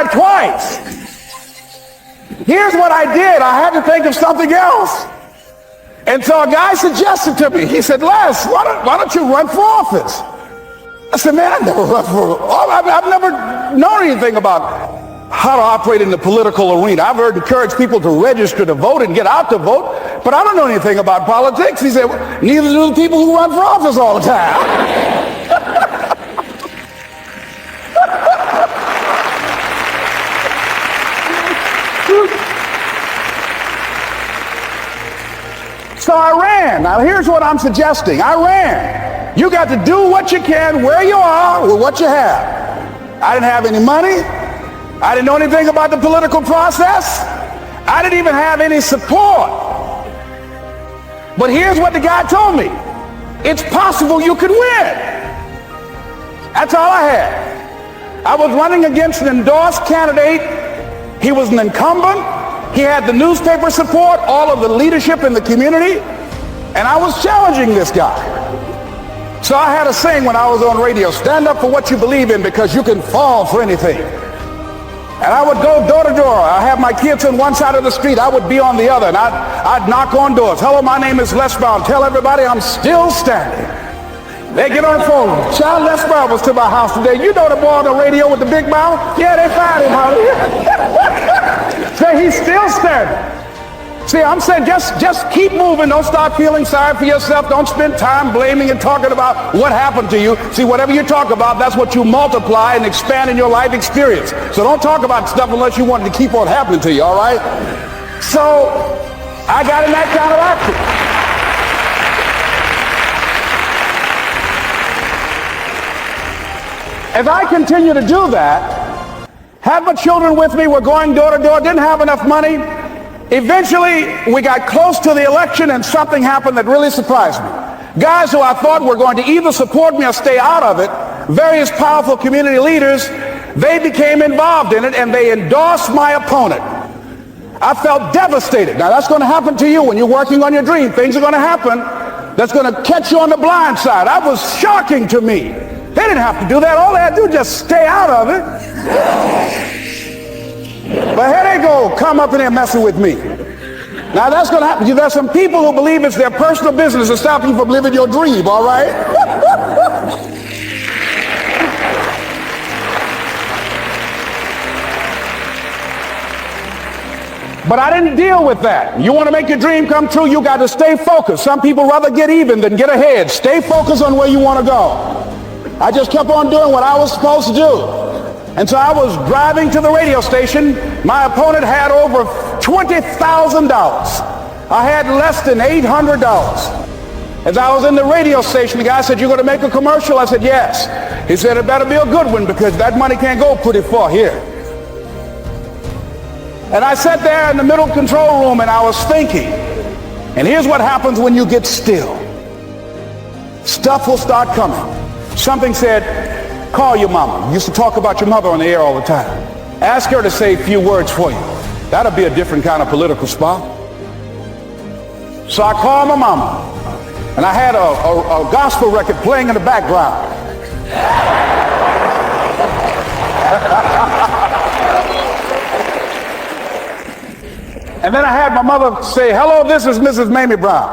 twice. Here's what I did. I had to think of something else. And so a guy suggested to me, he said, Les, why don't you run for office? I said, man, I've never run for office. I've never known anything about how to operate in the political arena. I've heard encourage people to register to vote and get out to vote, but I don't know anything about politics. He said, neither do the people who run for office all the time. So I ran. Now here's what I'm suggesting. I ran. You got to do what you can where you are with what you have. I didn't have any money. I didn't know anything about the political process. I didn't even have any support. But here's what the guy told me. It's possible you could win. That's all I had. I was running against an endorsed candidate. He was an incumbent. He had the newspaper support, all of the leadership in the community, and I was challenging this guy. So I had a saying when I was on radio, stand up for what you believe in because you can fall for anything. And I would go door to door. I have my kids on one side of the street. I would be on the other, and I'd knock on doors. Hello, my name is Les Brown. Tell everybody I'm still standing. They get on the phone. Child, Les Brown was to my house today. You know the boy on the radio with the big mouth? Yeah, they found him, honey. Say he's still standing. See, I'm saying just keep moving. Don't start feeling sorry for yourself. Don't spend time blaming and talking about what happened to you. See, whatever you talk about, that's what you multiply and expand in your life experience. So don't talk about stuff unless you want it to keep on happening to you, all right? So I got in that kind of action. As I continue to do that, had my children with me, we're going door to door, didn't have enough money. Eventually, we got close to the election and something happened that really surprised me. Guys who I thought were going to either support me or stay out of it, various powerful community leaders, they became involved in it and they endorsed my opponent. I felt devastated. Now that's going to happen to you when you're working on your dream. Things are going to happen that's going to catch you on the blind side. That was shocking to me. They didn't have to do that. All they had to do was just stay out of it. But here they go, come up in there messing with me. Now that's going to happen. There's some people who believe it's their personal business to stop you from living your dream, all right? But I didn't deal with that. You want to make your dream come true, you got to stay focused. Some people rather get even than get ahead. Stay focused on where you want to go. I just kept on doing what I was supposed to do. And so I was driving to the radio station. My opponent had over $20,000. I had less than $800. As I was in the radio station, the guy said, "You're going to make a commercial?" I said, "Yes." He said, "It better be a good one because that money can't go pretty far here." And I sat there in the middle control room and I was thinking. And here's what happens when you get still. Stuff will start coming. Something said, call your mama. You used to talk about your mother on the air all the time. Ask her to say a few words for you. That'll be a different kind of political spot. So I called my mama, and I had a gospel record playing in the background. And then I had my mother say, "Hello, this is Mrs. Mamie Brown.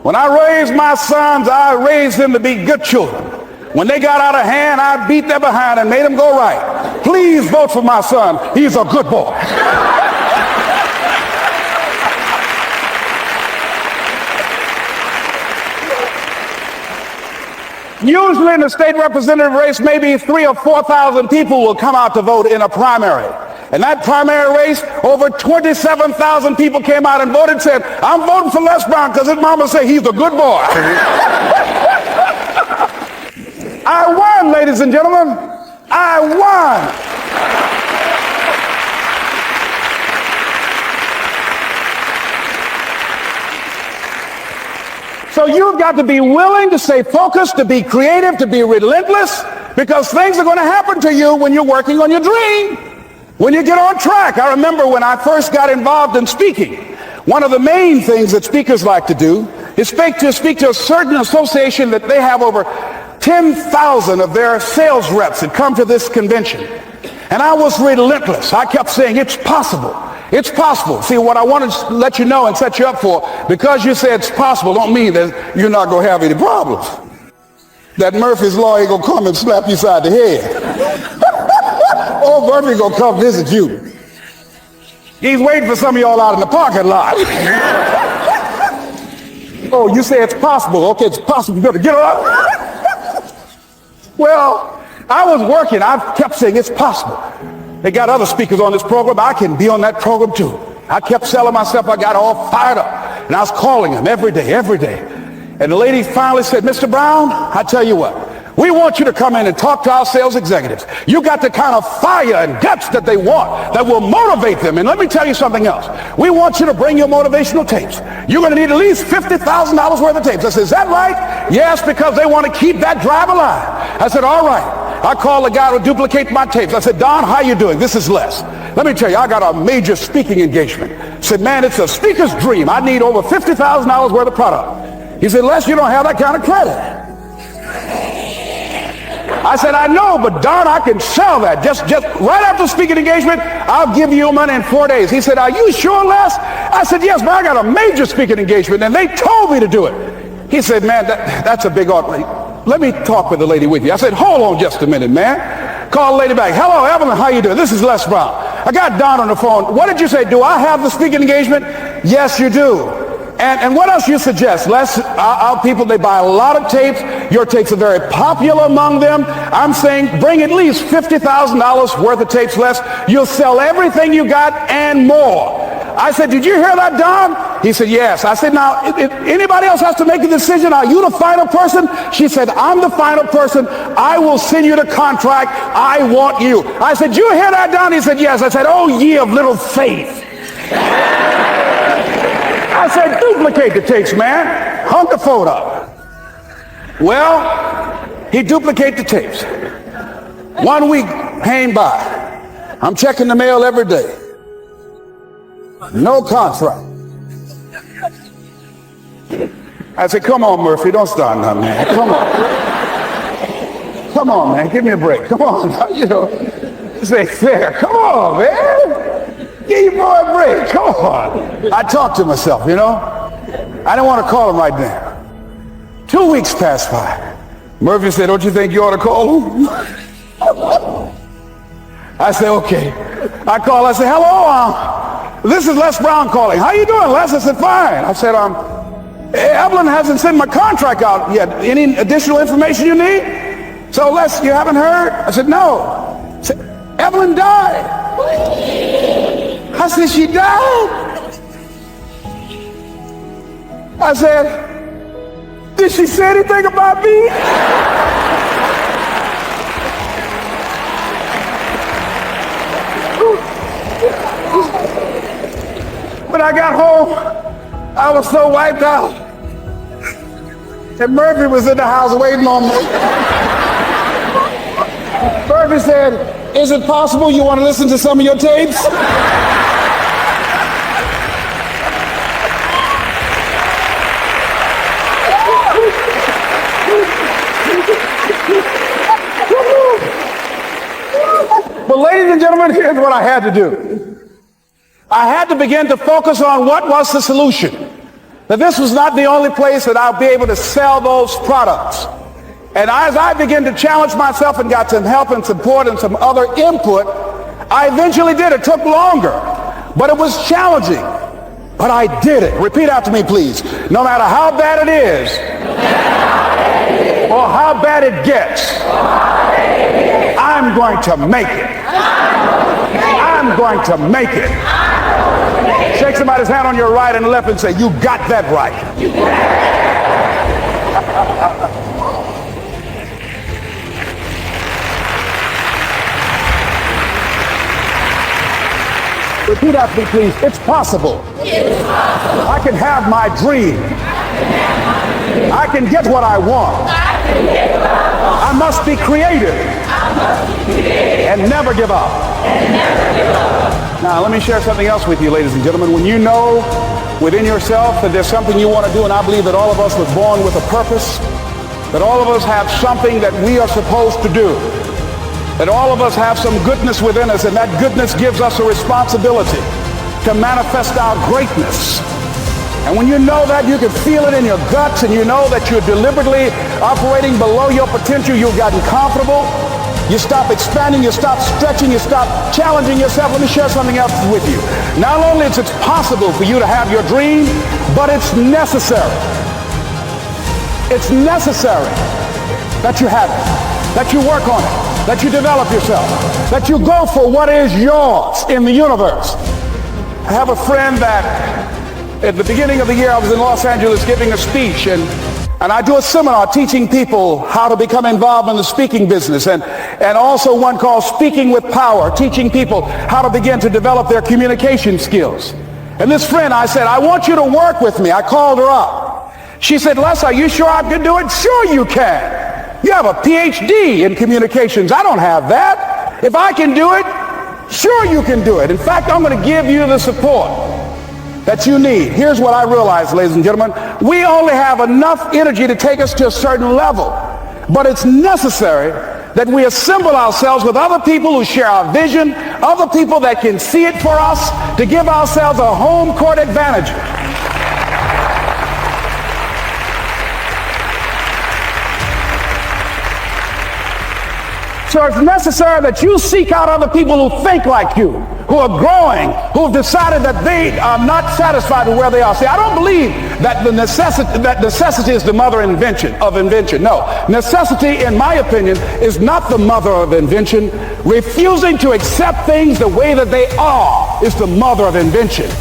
When I raised my sons, I raised them to be good children. When they got out of hand, I beat their behind and made them go right. Please vote for my son. He's a good boy." Usually in the state representative race, maybe 3,000 or 4,000 people will come out to vote in a primary. In that primary race, over 27,000 people came out and voted and said, "I'm voting for Les Brown because his mama said he's a good boy." I won, ladies and gentlemen. I won. So you've got to be willing to stay focused, to be creative, to be relentless, because things are going to happen to you when you're working on your dream, when you get on track. I remember when I first got involved in speaking, one of the main things that speakers like to do is speak to a certain association that they have over 10,000 of their sales reps that come to this convention. And I was relentless. I kept saying, it's possible. It's possible. See, what I want to let you know and set you up for, because you say it's possible, don't mean that you're not going to have any problems. That Murphy's Law ain't going to come and slap you side the head. Oh, Murphy going to come visit you. He's waiting for some of y'all out in the parking lot. Oh, you say it's possible. Okay, it's possible. You better get up. Well, I was working. I kept saying it's possible. They got other speakers on this program. I can be on that program too. I kept selling myself. I got all fired up. And I was calling them every day. And the lady finally said, Mr. Brown, I tell you what, we want you to come in and talk to our sales executives. You got the kind of fire and guts that they want that will motivate them. And let me tell you something else. We want you to bring your motivational tapes. You're going to need at least $50,000 worth of tapes. I said, is that right? Yes, because they want to keep that drive alive. I said, all right. I called the guy to duplicate my tapes. I said, Don, how you doing? This is Les. Let me tell you, I got a major speaking engagement. I said, man, it's a speaker's dream. I need over $50,000 worth of product. He said, Les, you don't have that kind of credit. I said, I know, but Don, I can sell that. Just right after speaking engagement, I'll give you your money in 4 days. He said, are you sure, Les? I said, yes, but I got a major speaking engagement, and they told me to do it. He said, man, that's a big offer. Let me talk with the lady with you. I said, hold on just a minute, man. Call the lady back. Hello, Evelyn, how you doing? This is Les Brown. I got Don on the phone. What did you say? Do I have the speaking engagement? Yes, you do. And what else you suggest? Les, our people, they buy a lot of tapes. Your tapes are very popular among them. I'm saying bring at least $50,000 worth of tapes, Les. You'll sell everything you got and more. I said, did you hear that, Don? He said, yes. I said, now, if anybody else has to make a decision, are you the final person? She said, I'm the final person. I will send you the contract. I want you. I said, you hear that, Don? He said, yes. I said, oh, ye of little faith. I said, duplicate the tapes, man. Hung the phone up. Well, he duplicated the tapes. 1 week came by. I'm checking the mail every day. No contract. I said, come on, Murphy, don't start nothing, man. Come on. Come on, man, give me a break. Come on, you know, this ain't fair. Come on, man. Give your boy a break. Come on. I talked to myself, you know. I didn't want to call him right now. 2 weeks passed by. Murphy said, don't you think you ought to call him? I said, okay. I called. I said, hello, this is Les Brown calling. How you doing, Les? I said, fine. I said, Evelyn hasn't sent my contract out yet. Any additional information you need? So, Les, you haven't heard? I said, no. I said, Evelyn died. I said, she died? I said, did she say anything about me? When I got home, I was so wiped out. And Murphy was in the house waiting on me. Murphy said, is it possible you want to listen to some of your tapes? But ladies and gentlemen, here's what I had to do. I had to begin to focus on what was the solution. That this was not the only place that I'll be able to sell those products. And as I began to challenge myself and got some help and support and some other input, I eventually did. It took longer, but it was challenging. But I did it. Repeat after me, please. No matter how bad it is, or how bad it gets, I'm going to make it. I'm going to make it. Shake somebody's hand on your right and left and say, you got that right. Repeat after me, please. It's possible. I can have my dream. I can get what I want. I must be creative and never give up. Now, let me share something else with you, ladies and gentlemen. When you know within yourself that there's something you want to do, and I believe that all of us was born with a purpose, that all of us have something that we are supposed to do. that all of us have some goodness within us, and that goodness gives us a responsibility to manifest our greatness. And when you know that, you can feel it in your guts, and you know that you're deliberately operating below your potential. You've gotten comfortable. You stop expanding, you stop stretching, you stop challenging yourself. Let me share something else with you. Not only is it possible for you to have your dream, but it's necessary. It's necessary that you have it, that you work on it, that you develop yourself, that you go for what is yours in the universe. I have a friend that at the beginning of the year I was in Los Angeles giving a speech, and I do a seminar teaching people how to become involved in the speaking business, and also one called Speaking with Power, teaching people how to begin to develop their communication skills. And this friend, I said, I want you to work with me. I called her up. She said, Les, are you sure I can do it? Sure you can. You have a PhD in communications. I don't have that. If I can do it, sure you can do it. In fact, I'm going to give you the support that you need. Here's what I realize, ladies and gentlemen. We only have enough energy to take us to a certain level, but it's necessary that we assemble ourselves with other people who share our vision, other people that can see it for us, to give ourselves a home court advantage. So it's necessary that you seek out other people who think like you, who are growing, who have decided that they are not satisfied with where they are. See, I don't believe that necessity is the mother of invention. No, necessity, in my opinion, is not the mother of invention. Refusing to accept things the way that they are is the mother of invention.